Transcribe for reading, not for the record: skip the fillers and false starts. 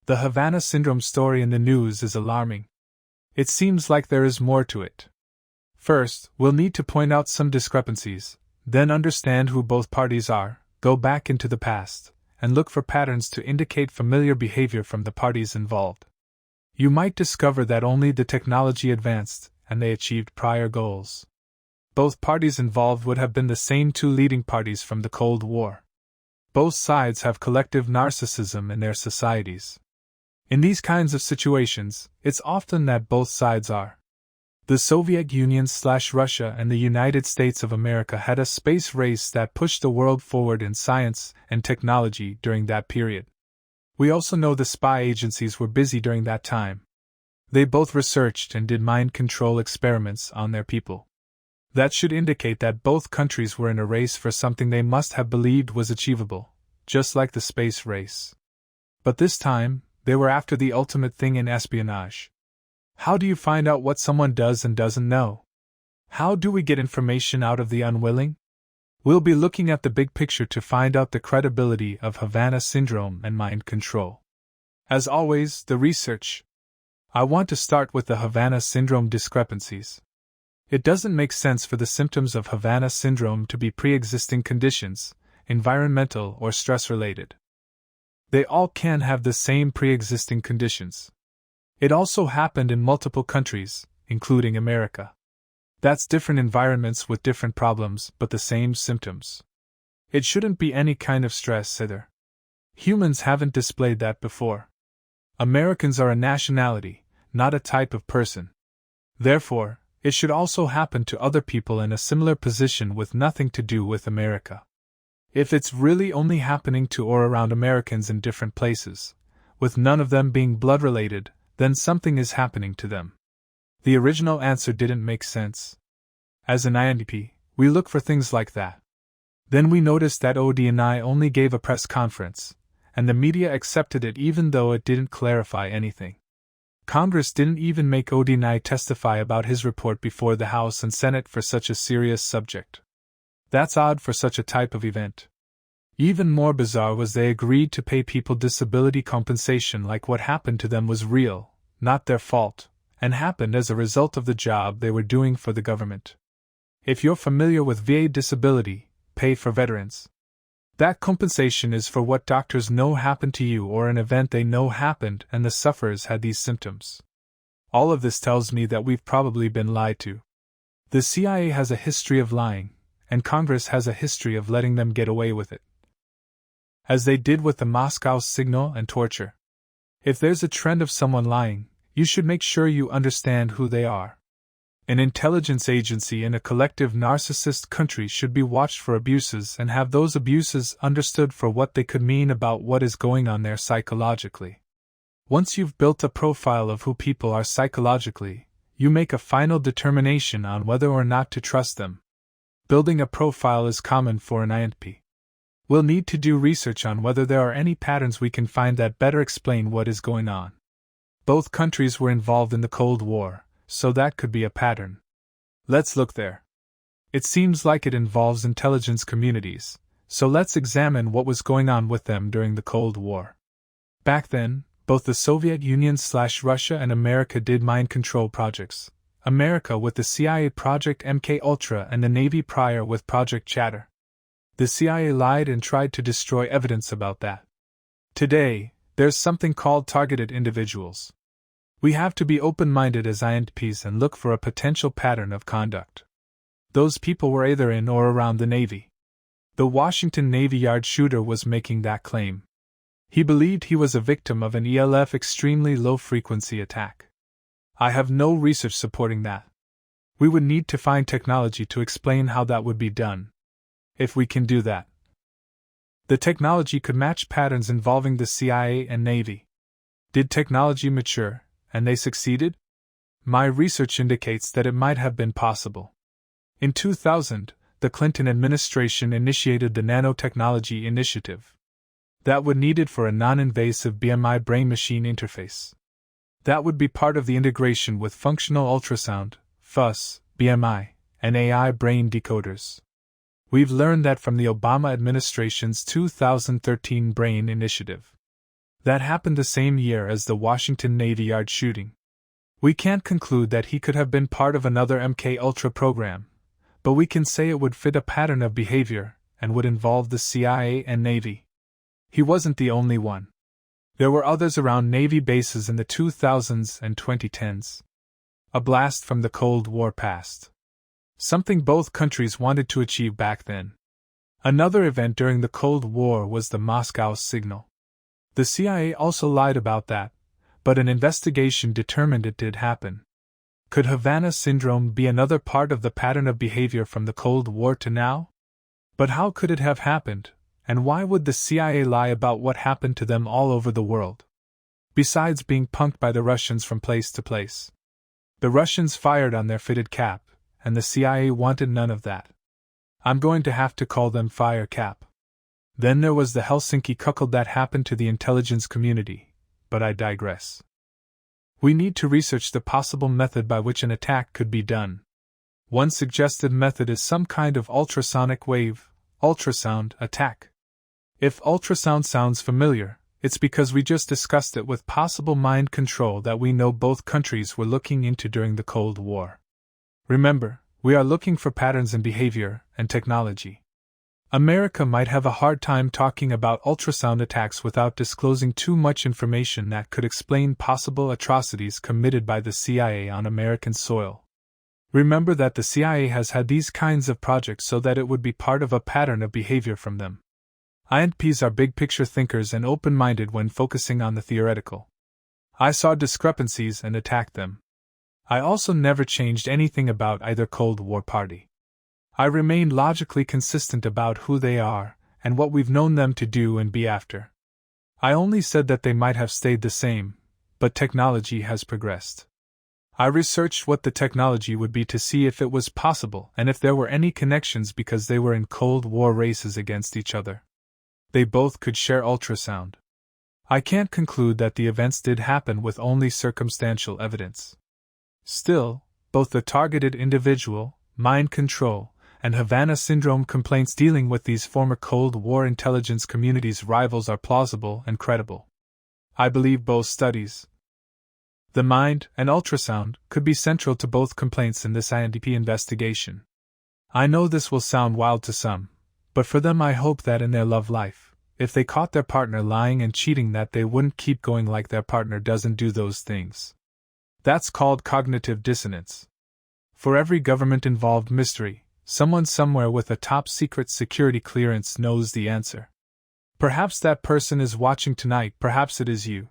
The Havana syndrome story in the news is alarming. It seems like there is more to it. First, we'll need to point out some discrepancies, then understand who both parties are, go back into the past, and look for patterns to indicate familiar behavior from the parties involved. You might discover that only the technology advanced, and they achieved prior goals. Both parties involved would have been the same two leading parties from the Cold War. Both sides have collective narcissism in their societies. In these kinds of situations, it's often that both sides are. The Soviet Union/Russia and the United States of America had a space race that pushed the world forward in science and technology during that period. We also know the spy agencies were busy during that time. They both researched and did mind control experiments on their people. That should indicate that both countries were in a race for something they must have believed was achievable, just like the space race. But this time, they were after the ultimate thing in espionage. How do you find out what someone does and doesn't know? How do we get information out of the unwilling? We'll be looking at the big picture to find out the credibility of Havana syndrome and mind control. As always, the research. I want to start with the Havana syndrome discrepancies. It doesn't make sense for the symptoms of Havana syndrome to be pre-existing conditions, environmental or stress-related. They all can have the same pre-existing conditions. It also happened in multiple countries, including America. That's different environments with different problems, but the same symptoms. It shouldn't be any kind of stress either. Humans haven't displayed that before. Americans are a nationality, not a type of person. Therefore, it should also happen to other people in a similar position with nothing to do with America. If it's really only happening to or around Americans in different places, with none of them being blood-related, then something is happening to them. The original answer didn't make sense. As an INTP, we look for things like that. Then we noticed that ODNI only gave a press conference, and the media accepted it even though it didn't clarify anything. Congress didn't even make ODNI testify about his report before the House and Senate for such a serious subject. That's odd for such a type of event. Even more bizarre was they agreed to pay people disability compensation like what happened to them was real, not their fault, and happened as a result of the job they were doing for the government. If you're familiar with VA disability, pay for veterans. That compensation is for what doctors know happened to you or an event they know happened and the sufferers had these symptoms. All of this tells me that we've probably been lied to. The CIA has a history of lying, and Congress has a history of letting them get away with it. As they did with the Moscow signal and torture. If there's a trend of someone lying, you should make sure you understand who they are. An intelligence agency in a collective narcissist country should be watched for abuses and have those abuses understood for what they could mean about what is going on there psychologically. Once you've built a profile of who people are psychologically, you make a final determination on whether or not to trust them. Building a profile is common for an INTP. We'll need to do research on whether there are any patterns we can find that better explain what is going on. Both countries were involved in the Cold War, so that could be a pattern. Let's look there. It seems like it involves intelligence communities, so let's examine what was going on with them during the Cold War. Back then, both the Soviet Union/Russia and America did mind control projects. America with the CIA Project MK Ultra and the Navy prior with Project Chatter. The CIA lied and tried to destroy evidence about that. Today, there's something called targeted individuals. We have to be open-minded as INTPs and look for a potential pattern of conduct. Those people were either in or around the Navy. The Washington Navy Yard shooter was making that claim. He believed he was a victim of an ELF extremely low-frequency attack. I have no research supporting that. We would need to find technology to explain how that would be done. If we can do that. The technology could match patterns involving the CIA and Navy. Did technology mature, and they succeeded? My research indicates that it might have been possible. In 2000, the Clinton administration initiated the Nanotechnology Initiative. That would needed for a non-invasive BMI brain-machine interface. That would be part of the integration with functional ultrasound, fUS, BMI, and AI brain decoders. We've learned that from the Obama administration's 2013 Brain Initiative. That happened the same year as the Washington Navy Yard shooting. We can't conclude that he could have been part of another MK Ultra program, but we can say it would fit a pattern of behavior and would involve the CIA and Navy. He wasn't the only one. There were others around Navy bases in the 2000s and 2010s. A blast from the Cold War past. Something both countries wanted to achieve back then. Another event during the Cold War was the Moscow signal. The CIA also lied about that, but an investigation determined it did happen. Could Havana syndrome be another part of the pattern of behavior from the Cold War to now? But how could it have happened, and why would the CIA lie about what happened to them all over the world? Besides being punked by the Russians from place to place. The Russians fired on their fitted cap, and the CIA wanted none of that. I'm going to have to call them fire cap. Then there was the Helsinki cuckold that happened to the intelligence community, but I digress. We need to research the possible method by which an attack could be done. One suggested method is some kind of ultrasonic wave, ultrasound attack. If ultrasound sounds familiar, it's because we just discussed it with possible mind control that we know both countries were looking into during the Cold War. Remember, we are looking for patterns in behavior and technology. America might have a hard time talking about ultrasound attacks without disclosing too much information that could explain possible atrocities committed by the CIA on American soil. Remember that the CIA has had these kinds of projects so that it would be part of a pattern of behavior from them. INPs are big-picture thinkers and open-minded when focusing on the theoretical. I saw discrepancies and attacked them. I also never changed anything about either Cold War party. I remained logically consistent about who they are and what we've known them to do and be after. I only said that they might have stayed the same, but technology has progressed. I researched what the technology would be to see if it was possible and if there were any connections because they were in Cold War races against each other. They both could share ultrasound. I can't conclude that the events did happen with only circumstantial evidence. Still, both the targeted individual, mind control, and Havana syndrome complaints dealing with these former Cold War intelligence communities' rivals are plausible and credible. I believe both studies, the mind and ultrasound, could be central to both complaints in this INDP investigation. I know this will sound wild to some, but for them I hope that in their love life, if they caught their partner lying and cheating, that they wouldn't keep going like their partner doesn't do those things. That's called cognitive dissonance. For every government-involved mystery, someone somewhere with a top-secret security clearance knows the answer. Perhaps that person is watching tonight, perhaps it is you.